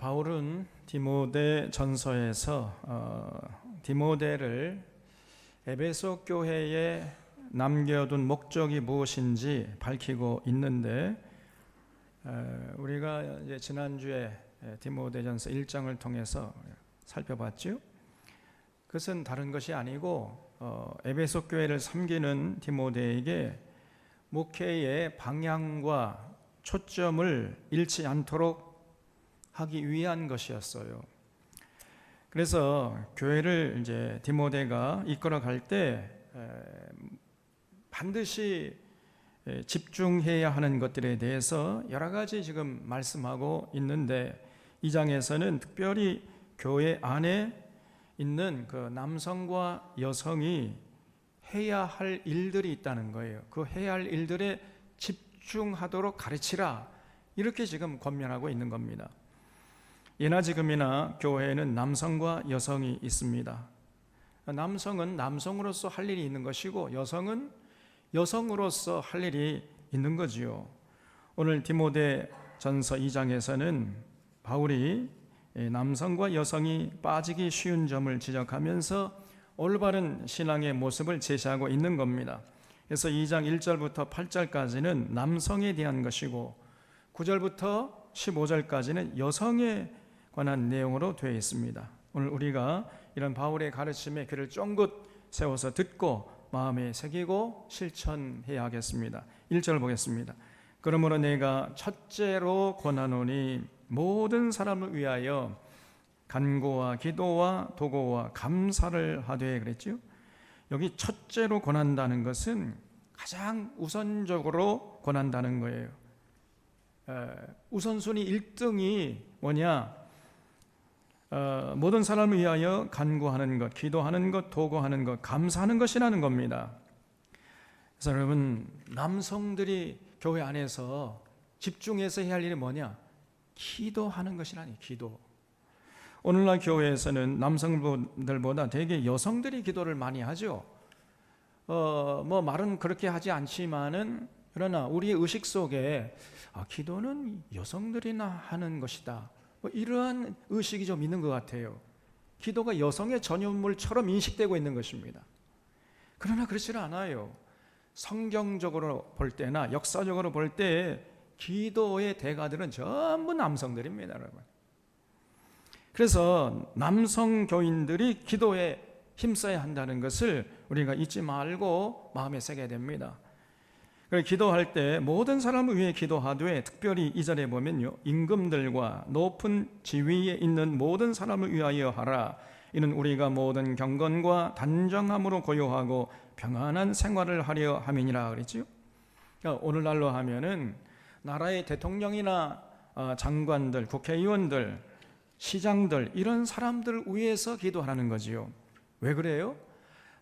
바울은 디모데 전서에서 디모데를 에베소 교회에 남겨둔 목적이 무엇인지 밝히고 있는데, 우리가 이제 지난주에 디모데전서 1장을 통해서 살펴봤죠. 그것은 다른 것이 아니고 에베소 교회를 섬기는 디모데에게 목회의 방향과 초점을 잃지 않도록 하기 위한 것이었어요. 그래서 교회를 이제 디모데가 이끌어 갈 때 반드시 집중해야 하는 것들에 대해서 여러 가지 지금 말씀하고 있는데, 이 장에서는 특별히 교회 안에 있는 그 남성과 여성이 해야 할 일들이 있다는 거예요. 그 해야 할 일들에 집중하도록 가르치라, 이렇게 지금 권면하고 있는 겁니다. 예나 지금이나 교회에는 남성과 여성이 있습니다. 남성은 남성으로서 할 일이 있는 것이고, 여성은 여성으로서 할 일이 있는 거지요. 오늘 디모데 전서 2장에서는 바울이 남성과 여성이 빠지기 쉬운 점을 지적하면서 올바른 신앙의 모습을 제시하고 있는 겁니다. 그래서 2장 1절부터 8절까지는 남성에 대한 것이고, 9절부터 15절까지는 여성에 관한 내용으로 되어 있습니다. 오늘 우리가 이런 바울의 가르침에 귀를 쫑긋 세워서 듣고 마음에 새기고 실천해야 하겠습니다. 1절 보겠습니다. 그러므로 내가 첫째로 권하노니 모든 사람을 위하여 간구와 기도와 도고와 감사를 하되, 그랬죠. 여기 첫째로 권한다는 것은 가장 우선적으로 권한다는 거예요. 우선순위 1등이 뭐냐? 모든 사람을 위하여 간구하는 것, 기도하는 것, 도구하는 것, 감사하는 것이라는 겁니다. 그래서 여러분, 남성들이 교회 안에서 집중해서 해야 할 일이 뭐냐? 기도하는 것이라니, 기도. 오늘날 교회에서는 남성들보다 대개 여성들이 기도를 많이 하죠. 말은 그렇게 하지 않지만은, 그러나 우리의 의식 속에 기도는 여성들이나 하는 것이다, 이러한 의식이 좀 있는 것 같아요. 기도가 여성의 전유물처럼 인식되고 있는 것입니다. 그러나 그렇지는 않아요. 성경적으로 볼 때나 역사적으로 볼 때 기도의 대가들은 전부 남성들입니다, 여러분. 그래서 남성 교인들이 기도에 힘써야 한다는 것을 우리가 잊지 말고 마음에 새겨야 됩니다. 기도할 때 모든 사람을 위해 기도하되, 특별히 2절에 보면요, 임금들과 높은 지위에 있는 모든 사람을 위하여 하라. 이는 우리가 모든 경건과 단정함으로 고요하고 평안한 생활을 하려 함이니라 그랬죠. 그러니까 오늘날로 하면은 나라의 대통령이나 장관들, 국회의원들, 시장들, 이런 사람들을 위해서 기도하는 거지요. 왜 그래요?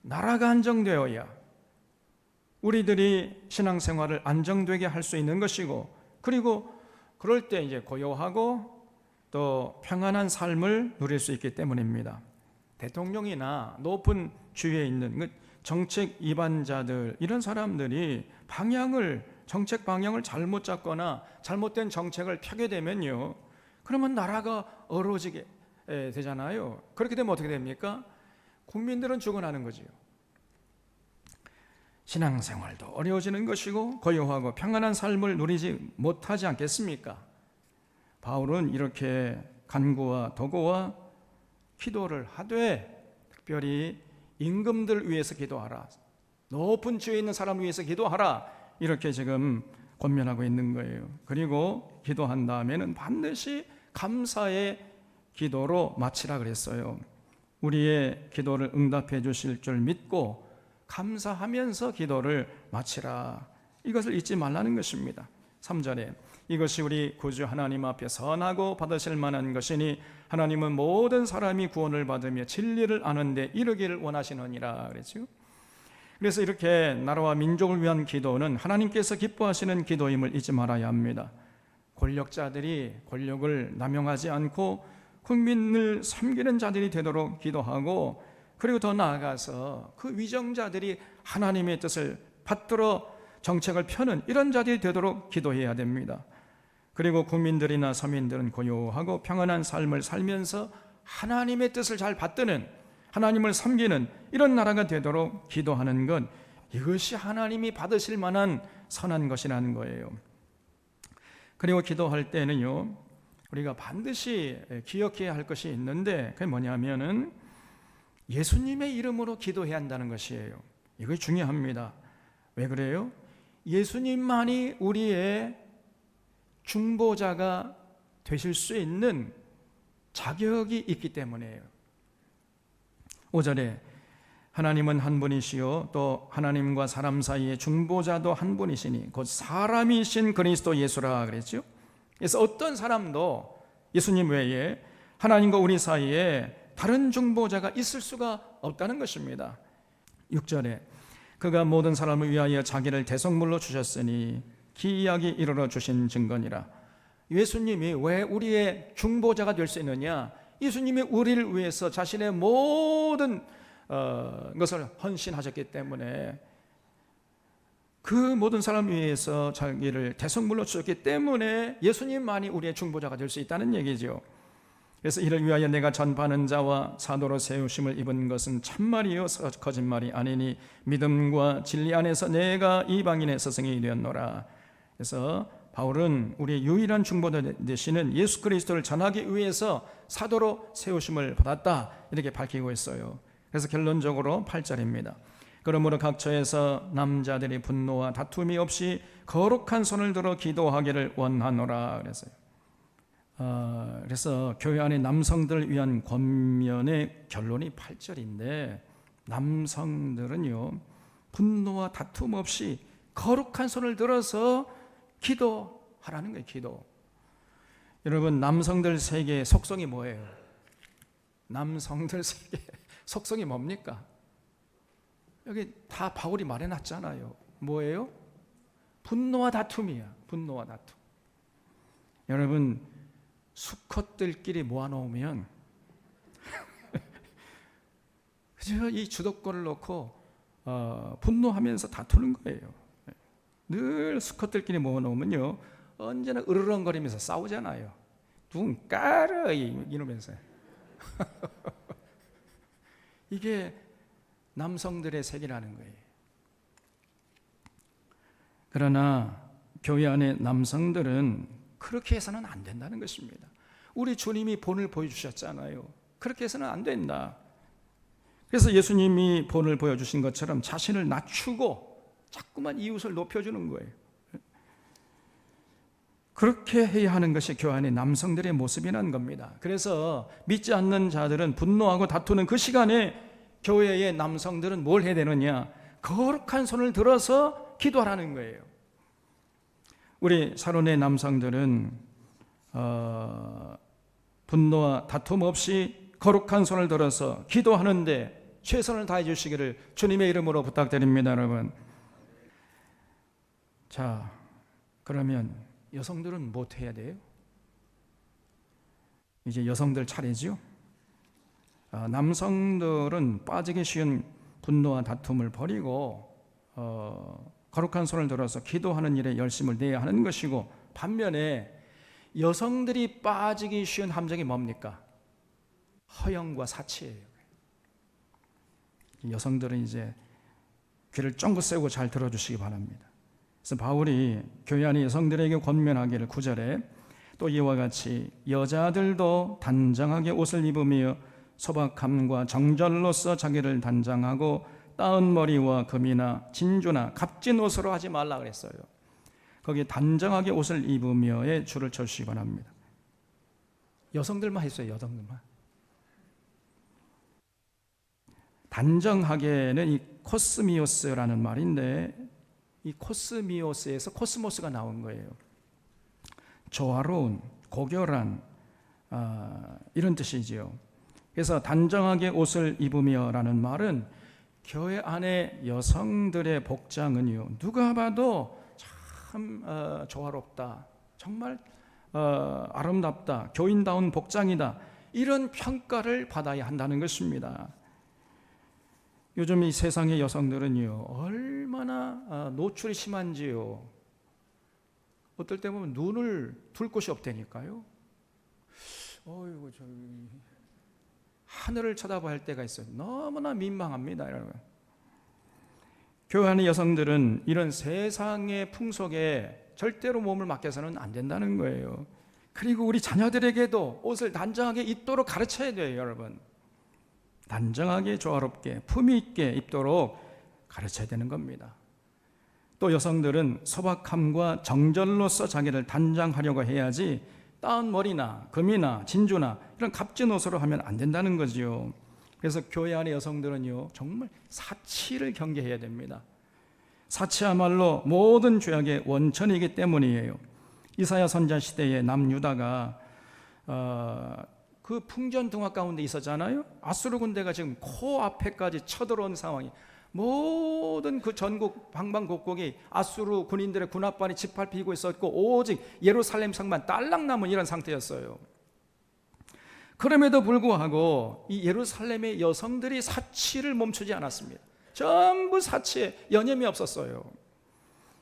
나라가 안정되어야 우리들이 신앙생활을 안정되게 할 수 있는 것이고, 그리고 그럴 때 이제 고요하고 또 평안한 삶을 누릴 수 있기 때문입니다. 대통령이나 높은 주위에 있는 정책 위반자들, 이런 사람들이 정책 방향을 잘못 잡거나 잘못된 정책을 펴게 되면요, 그러면 나라가 어려워지게 되잖아요. 그렇게 되면 어떻게 됩니까? 국민들은 죽어나는 거지요. 신앙생활도 어려워지는 것이고 고요하고 평안한 삶을 누리지 못하지 않겠습니까? 바울은 이렇게 간구와 도구와 기도를 하되, 특별히 임금들을 위해서 기도하라, 높은 지위에 있는 사람을 위해서 기도하라, 이렇게 지금 권면하고 있는 거예요. 그리고 기도한 다음에는 반드시 감사의 기도로 마치라 그랬어요. 우리의 기도를 응답해 주실 줄 믿고 감사하면서 기도를 마치라, 이것을 잊지 말라는 것입니다. 3절에 이것이 우리 구주 하나님 앞에 선하고 받으실 만한 것이니 하나님은 모든 사람이 구원을 받으며 진리를 아는 데 이르기를 원하시느니라 그랬죠. 그래서 이렇게 나라와 민족을 위한 기도는 하나님께서 기뻐하시는 기도임을 잊지 말아야 합니다. 권력자들이 권력을 남용하지 않고 국민을 섬기는 자들이 되도록 기도하고, 그리고 더 나아가서 그 위정자들이 하나님의 뜻을 받들어 정책을 펴는 이런 자들이 되도록 기도해야 됩니다. 그리고 국민들이나 서민들은 고요하고 평안한 삶을 살면서 하나님의 뜻을 잘 받드는, 하나님을 섬기는 이런 나라가 되도록 기도하는 것, 이것이 하나님이 받으실 만한 선한 것이라는 거예요. 그리고 기도할 때는요, 우리가 반드시 기억해야 할 것이 있는데, 그게 뭐냐면은 예수님의 이름으로 기도해야 한다는 것이에요. 이거 중요합니다. 왜 그래요? 예수님만이 우리의 중보자가 되실 수 있는 자격이 있기 때문이에요. 5절에 하나님은 한 분이시요 또 하나님과 사람 사이의 중보자도 한 분이시니 곧 사람이신 그리스도 예수라 그랬죠. 그래서 어떤 사람도 예수님 외에 하나님과 우리 사이에 다른 중보자가 있을 수가 없다는 것입니다. 6절에 그가 모든 사람을 위하여 자기를 대속물로 주셨으니 기이하게 이르러 주신 증거니라. 예수님이 왜 우리의 중보자가 될 수 있느냐? 예수님이 우리를 위해서 자신의 모든 것을 헌신하셨기 때문에, 그 모든 사람을 위해서 자기를 대속물로 주셨기 때문에 예수님만이 우리의 중보자가 될 수 있다는 얘기죠. 그래서 이를 위하여 내가 전파하는 자와 사도로 세우심을 입은 것은 참말이요 거짓말이 아니니 믿음과 진리 안에서 내가 이방인의 스승이 되었노라. 그래서 바울은 우리의 유일한 중보자 되시는 예수 그리스도를 전하기 위해서 사도로 세우심을 받았다, 이렇게 밝히고 있어요. 그래서 결론적으로 8절입니다. 그러므로 각처에서 남자들이 분노와 다툼이 없이 거룩한 손을 들어 기도하기를 원하노라 그랬어요. 그래서 교회 안에 남성들을 위한 권면의 결론이 8절인데, 남성들은요 분노와 다툼 없이 거룩한 손을 들어서 기도하라는 거예요. 기도. 여러분, 남성들 세계의 속성이 뭐예요? 남성들 세계 속성이 뭡니까? 여기 다 바울이 말해놨잖아요. 뭐예요? 분노와 다툼이야. 분노와 다툼. 여러분, 수컷들끼리 모아놓으면 그저 이 주도권을 놓고 분노하면서 다투는 거예요. 늘 수컷들끼리 모아놓으면요 언제나 으르렁거리면서 싸우잖아요. 눈 깔아 이러면서. 이게 남성들의 세계라는 거예요. 그러나 교회 안에 남성들은 그렇게 해서는 안 된다는 것입니다. 우리 주님이 본을 보여주셨잖아요. 그렇게 해서는 안 된다. 그래서 예수님이 본을 보여주신 것처럼 자신을 낮추고 자꾸만 이웃을 높여주는 거예요. 그렇게 해야 하는 것이 교회 안의 남성들의 모습이라는 겁니다. 그래서 믿지 않는 자들은 분노하고 다투는 그 시간에 교회의 남성들은 뭘 해야 되느냐? 거룩한 손을 들어서 기도하라는 거예요. 우리 사론의 남성들은 분노와 다툼 없이 거룩한 손을 들어서 기도하는데 최선을 다해 주시기를 주님의 이름으로 부탁드립니다, 여러분. 자, 그러면 여성들은 뭐 해야 돼요? 이제 여성들 차례죠. 남성들은 빠지기 쉬운 분노와 다툼을 버리고 거룩한 손을 들어서 기도하는 일에 열심을 내야 하는 것이고, 반면에 여성들이 빠지기 쉬운 함정이 뭡니까? 허영과 사치예요. 여성들은 이제 귀를 쫑긋 세우고 잘 들어주시기 바랍니다. 그래서 바울이 교회 안의 여성들에게 권면하기를 9절에 또 이와 같이 여자들도 단정하게 옷을 입으며 소박함과 정절로서 자기를 단장하고 따은 머리와 금이나 진주나 값진 옷으로 하지 말라 그랬어요. 거기 단정하게 옷을 입으며의 줄을 쳐주시기 바랍니다. 여성들만 했어요. 여성들만. 단정하게는 이 코스미오스라는 말인데, 이 코스미오스에서 코스모스가 나온 거예요. 조화로운, 고결한 이런 뜻이지요. 그래서 단정하게 옷을 입으며라는 말은 교회 안에 여성들의 복장은요 누가 봐도 참 조화롭다, 정말 아름답다, 교인다운 복장이다, 이런 평가를 받아야 한다는 것입니다. 요즘 이 세상의 여성들은요 얼마나 노출이 심한지요. 어떨 때 보면 눈을 둘 곳이 없다니까요. 어이구, 저기 하늘을 쳐다봐야 할 때가 있어요. 너무나 민망합니다, 여러분. 교회 안의 여성들은 이런 세상의 풍속에 절대로 몸을 맡겨서는 안 된다는 거예요. 그리고 우리 자녀들에게도 옷을 단정하게 입도록 가르쳐야 돼요, 여러분. 단정하게, 조화롭게, 품위 있게 입도록 가르쳐야 되는 겁니다. 또 여성들은 소박함과 정절로서 자기를 단장하려고 해야지 따은 머리나 금이나 진주나 이런 값진 옷으로 하면 안 된다는 거지요. 그래서 교회 안의 여성들은요, 정말 사치를 경계해야 됩니다. 사치야말로 모든 죄악의 원천이기 때문이에요. 이사야 선지자 시대에 남유다가 그 풍전등화 가운데 있었잖아요. 아수르 군대가 지금 코앞에까지 쳐들어온 상황이, 모든 그 전국 방방곡곡이 아수르 군인들의 군합반이 짓밟히고 있었고 오직 예루살렘 성만 딸랑 남은 이런 상태였어요. 그럼에도 불구하고 이 예루살렘의 여성들이 사치를 멈추지 않았습니다. 전부 사치에 여념이 없었어요.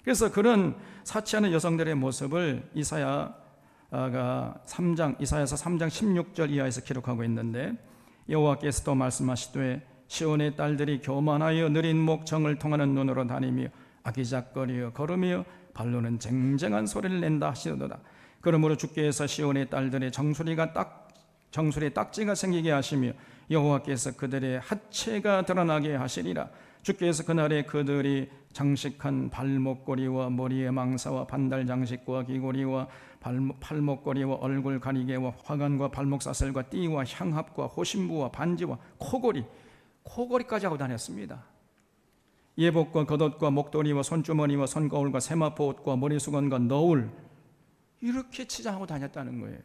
그래서 그런 사치하는 여성들의 모습을 이사야서 3장 16절 이하에서 기록하고 있는데, 여호와께서 또 말씀하시되 시온의 딸들이 교만하여 느린 목 정을 통하는 눈으로 다니며 아기작거리어 걸으며 발로는 쟁쟁한 소리를 낸다 하시도다. 그러므로 주께서 시온의 딸들의 정수리에 딱지가 생기게 하시며 여호와께서 그들의 하체가 드러나게 하시리라. 주께서 그날에 그들이 장식한 발목걸이와 머리의 망사와 반달 장식과 귀고리와 팔목걸이와 얼굴 가리개와 화관과 발목사슬과 띠와 향합과 호신부와 반지와 코걸이까지 하고 다녔습니다. 예복과 겉옷과 목도리와 손주머니와 손거울과 세마포 옷과 머리수건과 너울, 이렇게 치장하고 다녔다는 거예요.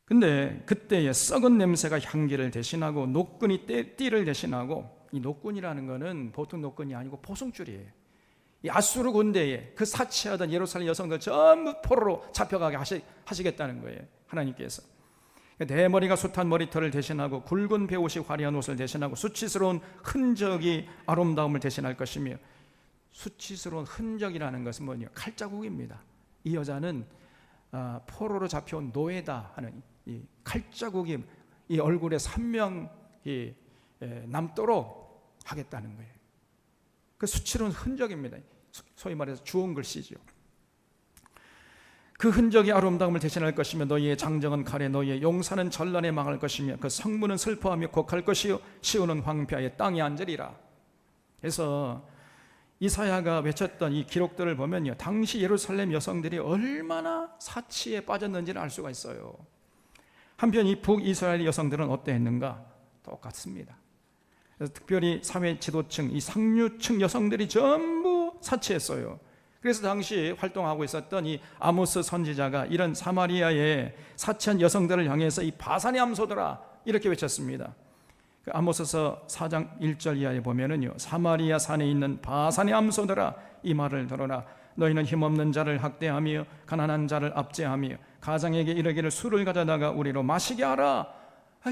근데 그때의 썩은 냄새가 향기를 대신하고 노끈이 띠를 대신하고, 이 노끈이라는 거는 보통 노끈이 아니고 포승줄이에요. 이 아수르 군대에 그 사치하던 예루살렘 여성들 전부 포로로 잡혀가게 하시겠다는 거예요, 하나님께서. 대머리가 숱한 머리털을 대신하고 굵은 베옷이 화려한 옷을 대신하고 수치스러운 흔적이 아름다움을 대신할 것이며, 수치스러운 흔적이라는 것은 뭐냐? 칼자국입니다. 이 여자는 포로로 잡혀온 노예다 하는 이 칼자국이 이 얼굴에 선명히 남도록 하겠다는 거예요. 그 수치로운 흔적입니다. 소위 말해서 주홍 글씨죠. 그 흔적이 아름다움을 대신할 것이며 너희의 장정은 칼에 너희의 용사는 전란에 망할 것이며 그 성문은 슬퍼하며 곡할 것이요 시온은 황폐하여 땅에 앉으리라. 그래서 이사야가 외쳤던 이 기록들을 보면요, 당시 예루살렘 여성들이 얼마나 사치에 빠졌는지를 알 수가 있어요. 한편 이 북이스라엘 여성들은 어떠했는가? 똑같습니다. 그래서 특별히 사회 지도층, 이 상류층 여성들이 전부 사치했어요. 그래서 당시 활동하고 있었던 이 아모스 선지자가 이런 사마리아의 사치한 여성들을 향해서 이 바산의 암소들아 이렇게 외쳤습니다. 그 아모스서 4장 1절 이하에 보면은요, 사마리아 산에 있는 바산의 암소들아 이 말을 들어라. 너희는 힘없는 자를 학대하며 가난한 자를 압제하며 가장에게 이르기를 술을 가져다가 우리로 마시게 하라.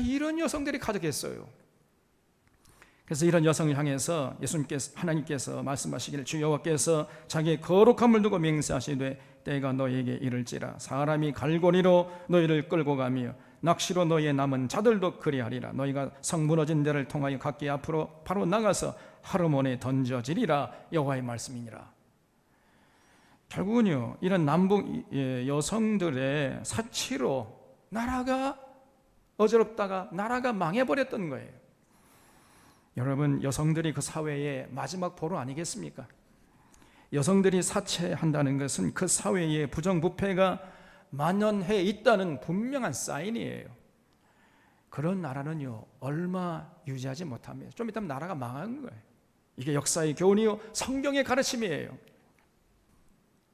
이런 여성들이 가득했어요. 그래서 이런 여성을 향해서 하나님께서 말씀하시기를 주 여호와께서 자기의 거룩함을 두고 맹세하시되 때가 너희에게 이를지라. 사람이 갈고리로 너희를 끌고 가며 낚시로 너희의 남은 자들도 그리하리라. 너희가 성 무너진 데를 통하여 각기 앞으로 바로 나가서 하르몬에 던져지리라. 여호와의 말씀이니라. 결국은요, 이런 남북 여성들의 사치로 나라가 어지럽다가 나라가 망해버렸던 거예요. 여러분, 여성들이 그 사회의 마지막 보루 아니겠습니까? 여성들이 사치한다는 것은 그 사회의 부정부패가 만연해 있다는 분명한 사인이에요. 그런 나라는요, 얼마 유지하지 못합니다. 좀 있다면 나라가 망하는 거예요. 이게 역사의 교훈이요, 성경의 가르침이에요.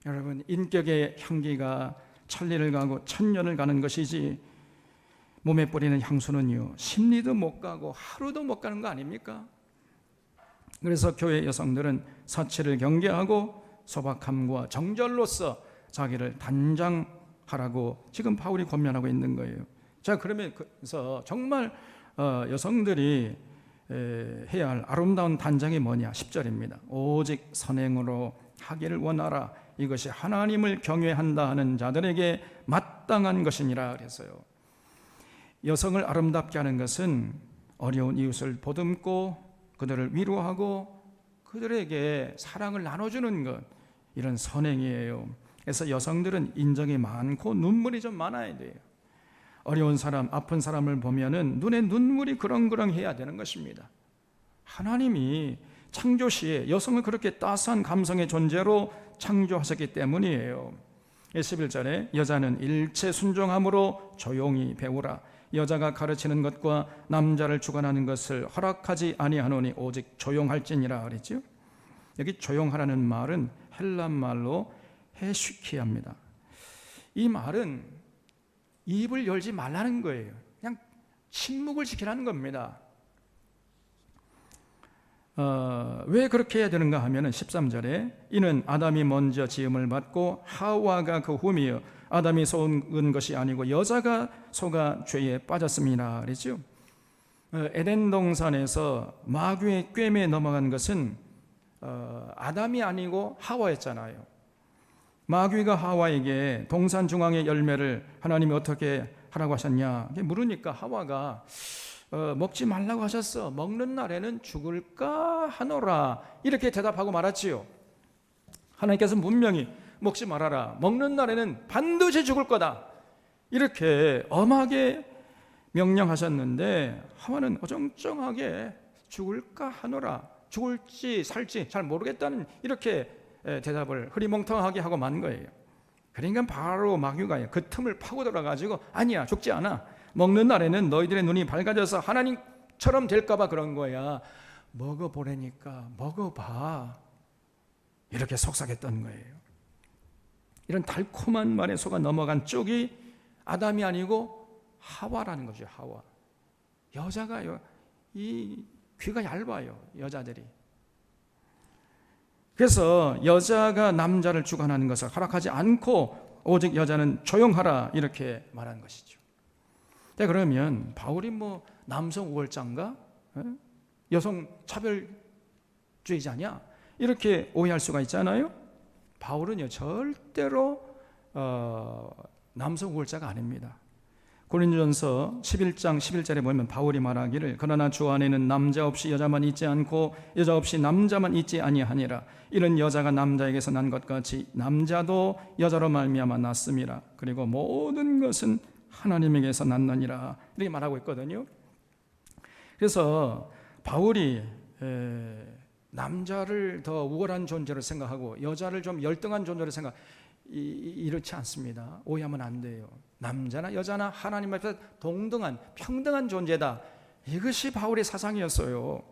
여러분, 인격의 향기가 천리를 가고 천년을 가는 것이지 몸에 뿌리는 향수는요, 심리도 못 가고 하루도 못 가는 거 아닙니까? 그래서 교회 여성들은 사치를 경계하고 소박함과 정절로서 자기를 단장하라고 지금 바울이 권면하고 있는 거예요. 자, 그러면서 정말 여성들이 해야 할 아름다운 단장이 뭐냐? 10절입니다. 오직 선행으로 하기를 원하라. 이것이 하나님을 경외한다 하는 자들에게 마땅한 것이니라 그랬어요. 여성을 아름답게 하는 것은 어려운 이웃을 보듬고 그들을 위로하고 그들에게 사랑을 나눠주는 것, 이런 선행이에요. 그래서 여성들은 인정이 많고 눈물이 좀 많아야 돼요. 어려운 사람, 아픈 사람을 보면은 눈에 눈물이 그렁그렁해야 되는 것입니다. 하나님이 창조 시에 여성을 그렇게 따스한 감성의 존재로 창조하셨기 때문이에요. 11절에 여자는 일체 순종함으로 조용히 배우라. 여자가 가르치는 것과 남자를 주관하는 것을 허락하지 아니하노니 오직 조용할지니라 그랬죠. 여기 조용하라는 말은 헬란 말로 헤슈키합니다. 이 말은 입을 열지 말라는 거예요. 그냥 침묵을 지키라는 겁니다. 왜 그렇게 해야 되는가 하면은 13절에 이는 아담이 먼저 지음을 받고 하와가 그 후미여 아담이 속은 것이 아니고 여자가 속아 죄에 빠졌습니다 그랬죠. 에덴 동산에서 마귀의 꿰매에 넘어간 것은 아담이 아니고 하와였잖아요. 마귀가 하와에게 동산 중앙의 열매를 하나님이 어떻게 하라고 하셨냐 물으니까 하와가 먹지 말라고 하셨어. 먹는 날에는 죽을까 하노라. 이렇게 대답하고 말았지요. 하나님께서 분명히 먹지 말아라. 먹는 날에는 반드시 죽을 거다. 이렇게 엄하게 명령하셨는데 하와는 어정쩡하게 죽을까 하노라. 죽을지 살지 잘 모르겠다는 이렇게 대답을 흐리멍텅하게 하고 만 거예요. 그러니까 바로 마귀가 그 틈을 파고들어 가지고 아니야 죽지 않아. 먹는 날에는 너희들의 눈이 밝아져서 하나님처럼 될까봐 그런 거야. 먹어보라니까 먹어봐. 이렇게 속삭였던 거예요. 이런 달콤한 말에 속아 넘어간 쪽이 아담이 아니고 하와라는 거죠. 하와. 여자가요, 이 귀가 얇아요. 여자들이. 그래서 여자가 남자를 주관하는 것을 허락하지 않고 오직 여자는 조용하라 이렇게 말한 것이죠. 그러면 바울이 뭐 남성 우월자인가? 여성 차별주의자냐? 이렇게 오해할 수가 있잖아요. 바울은요 절대로 남성 우월자가 아닙니다. 고린도전서 11장 11절에 보면 바울이 말하기를 그러나 주 안에는 남자 없이 여자만 있지 않고 여자 없이 남자만 있지 아니하니라. 이는 여자가 남자에게서 난 것 같이 남자도 여자로 말미암아 났음이라. 그리고 모든 것은 하나님에게서 났느니라. 이렇게 말하고 있거든요. 그래서 바울이 남자를 더 우월한 존재로 생각하고 여자를 좀 열등한 존재로 생각, 이렇지 않습니다. 오해하면 안 돼요. 남자나 여자나 하나님 앞에서 동등한 평등한 존재다. 이것이 바울의 사상이었어요.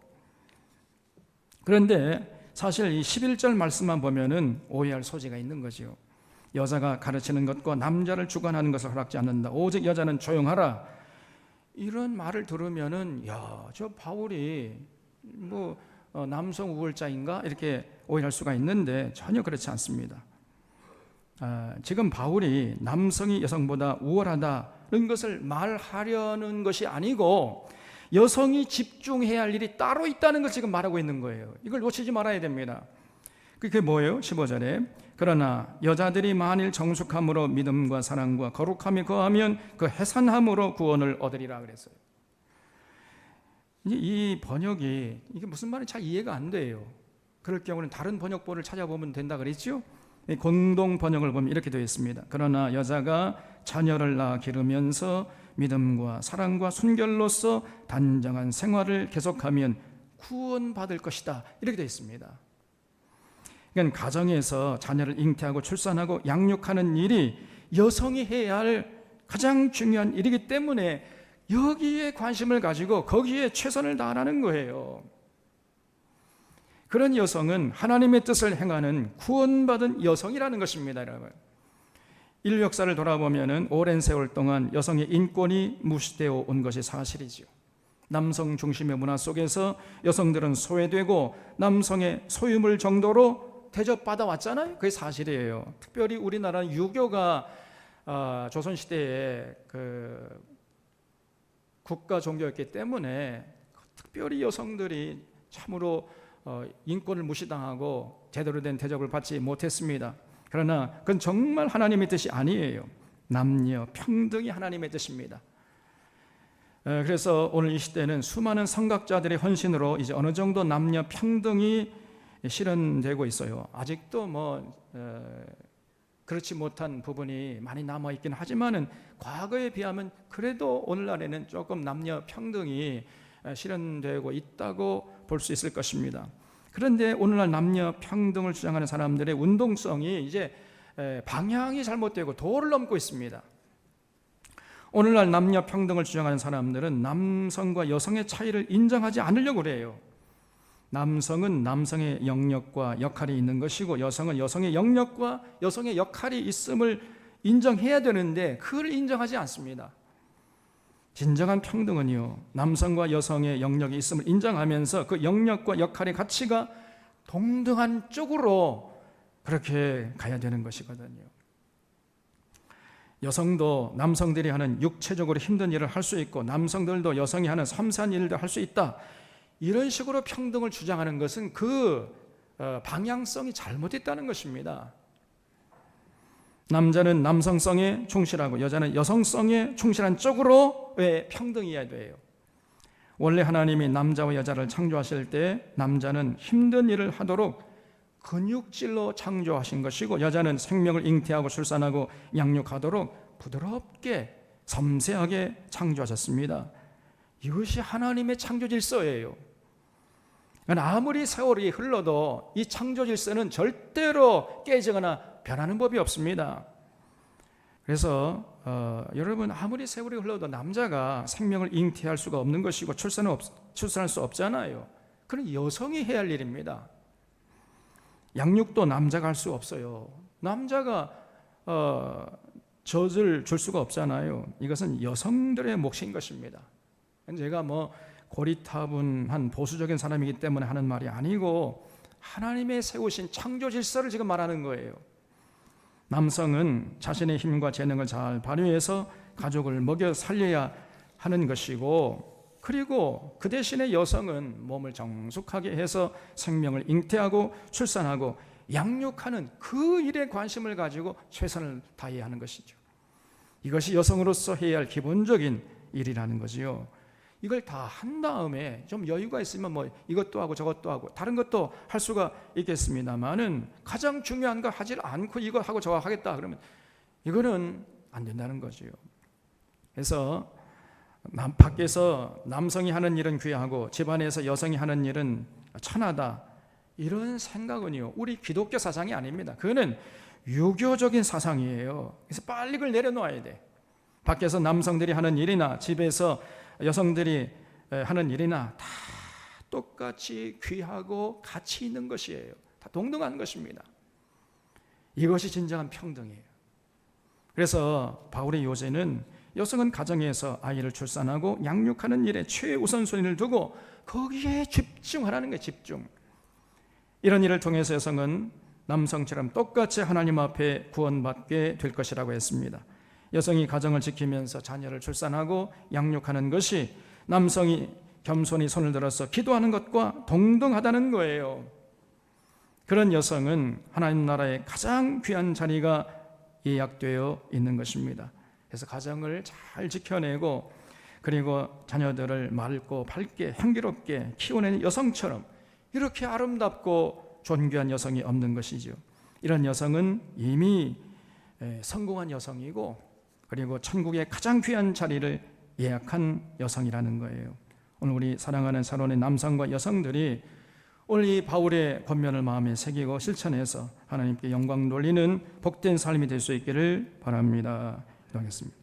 그런데 사실 이 11절 말씀만 보면은 오해할 소지가 있는 거죠. 여자가 가르치는 것과 남자를 주관하는 것을 허락지 않는다. 오직 여자는 조용하라. 이런 말을 들으면은 야, 저 바울이 뭐 남성 우월자인가 이렇게 오해할 수가 있는데 전혀 그렇지 않습니다. 지금 바울이 남성이 여성보다 우월하다는 것을 말하려는 것이 아니고 여성이 집중해야 할 일이 따로 있다는 걸 지금 말하고 있는 거예요. 이걸 놓치지 말아야 됩니다. 그게 뭐예요? 15절에 그러나 여자들이 만일 정숙함으로 믿음과 사랑과 거룩함이 거하면 그 해산함으로 구원을 얻으리라 그랬어요. 이제 이 번역이 이게 무슨 말인지 잘 이해가 안 돼요. 그럴 경우는 다른 번역본을 찾아보면 된다 그랬죠? 공동 번역을 보면 이렇게 되어 있습니다. 그러나 여자가 자녀를 낳아 기르면서 믿음과 사랑과 순결로서 단정한 생활을 계속하면 구원받을 것이다. 이렇게 되어 있습니다. 그러니까 가정에서 자녀를 잉태하고 출산하고 양육하는 일이 여성이 해야 할 가장 중요한 일이기 때문에 여기에 관심을 가지고 거기에 최선을 다하라는 거예요. 그런 여성은 하나님의 뜻을 행하는 구원받은 여성이라는 것입니다, 여러분. 인류 역사를 돌아보면 오랜 세월 동안 여성의 인권이 무시되어 온 것이 사실이죠. 남성 중심의 문화 속에서 여성들은 소외되고 남성의 소유물 정도로 대접받아 왔잖아요. 그게 사실이에요. 특별히 우리나라는 유교가 조선시대에 그 국가 종교였기 때문에 특별히 여성들이 참으로 인권을 무시당하고 제대로 된 대접을 받지 못했습니다. 그러나 그건 정말 하나님의 뜻이 아니에요. 남녀 평등이 하나님의 뜻입니다. 그래서 오늘 이 시대는 수많은 선각자들의 헌신으로 이제 어느 정도 남녀 평등이 실현되고 있어요. 아직도 그렇지 못한 부분이 많이 남아 있긴 하지만은 과거에 비하면 그래도 오늘날에는 조금 남녀 평등이 실현되고 있다고 볼 수 있을 것입니다. 그런데 오늘날 남녀 평등을 주장하는 사람들의 운동성이 이제 방향이 잘못되고 도를 넘고 있습니다. 오늘날 남녀 평등을 주장하는 사람들은 남성과 여성의 차이를 인정하지 않으려고 그래요. 남성은 남성의 영역과 역할이 있는 것이고 여성은 여성의 영역과 여성의 역할이 있음을 인정해야 되는데 그걸 인정하지 않습니다. 진정한 평등은요, 남성과 여성의 영역이 있음을 인정하면서 그 영역과 역할의 가치가 동등한 쪽으로 그렇게 가야 되는 것이거든요. 여성도 남성들이 하는 육체적으로 힘든 일을 할 수 있고 남성들도 여성이 하는 섬세한 일도 할 수 있다. 이런 식으로 평등을 주장하는 것은 그 방향성이 잘못됐다는 것입니다. 남자는 남성성에 충실하고 여자는 여성성에 충실한 쪽으로 왜 평등이어야 돼요? 원래 하나님이 남자와 여자를 창조하실 때 남자는 힘든 일을 하도록 근육질로 창조하신 것이고 여자는 생명을 잉태하고 출산하고 양육하도록 부드럽게 섬세하게 창조하셨습니다. 이것이 하나님의 창조 질서예요. 아무리 세월이 흘러도 이 창조 질서는 절대로 깨지거나 변하는 법이 없습니다. 그래서 여러분, 아무리 세월이 흘러도 남자가 생명을 잉태할 수가 없는 것이고 출산할 수 없잖아요. 그건 여성이 해야 할 일입니다. 양육도 남자가 할 수 없어요. 남자가 젖을 줄 수가 없잖아요. 이것은 여성들의 몫인 것입니다. 제가 고리타분한 보수적인 사람이기 때문에 하는 말이 아니고 하나님의 세우신 창조 질서를 지금 말하는 거예요. 남성은 자신의 힘과 재능을 잘 발휘해서 가족을 먹여 살려야 하는 것이고, 그리고 그 대신에 여성은 몸을 정숙하게 해서 생명을 잉태하고 출산하고 양육하는 그 일에 관심을 가지고 최선을 다해야 하는 것이죠. 이것이 여성으로서 해야 할 기본적인 일이라는 거지요. 이걸 다 한 다음에 좀 여유가 있으면 이것도 하고 저것도 하고 다른 것도 할 수가 있겠습니다만은 가장 중요한 거 하지 않고 이거 하고 저거 하겠다 그러면 이거는 안 된다는 거지요. 그래서 밖에서 남성이 하는 일은 귀하고 집안에서 여성이 하는 일은 천하다, 이런 생각은요 우리 기독교 사상이 아닙니다. 그거는 유교적인 사상이에요. 그래서 빨리 그걸 내려놓아야 돼. 밖에서 남성들이 하는 일이나 집에서 여성들이 하는 일이나 다 똑같이 귀하고 가치 있는 것이에요. 다 동등한 것입니다. 이것이 진정한 평등이에요. 그래서 바울의 요새는 여성은 가정에서 아이를 출산하고 양육하는 일에 최우선순위를 두고 거기에 집중하라는 거예요. 집중. 이런 일을 통해서 여성은 남성처럼 똑같이 하나님 앞에 구원받게 될 것이라고 했습니다. 여성이 가정을 지키면서 자녀를 출산하고 양육하는 것이 남성이 겸손히 손을 들어서 기도하는 것과 동등하다는 거예요. 그런 여성은 하나님 나라의 가장 귀한 자리가 예약되어 있는 것입니다. 그래서 가정을 잘 지켜내고 그리고 자녀들을 맑고 밝게 향기롭게 키워내는 여성처럼 이렇게 아름답고 존귀한 여성이 없는 것이죠. 이런 여성은 이미 성공한 여성이고 그리고 천국의 가장 귀한 자리를 예약한 여성이라는 거예요. 오늘 우리 사랑하는 사론의 남성과 여성들이 오늘 이 바울의 권면을 마음에 새기고 실천해서 하나님께 영광 돌리는 복된 삶이 될 수 있기를 바랍니다. 기도하겠습니다.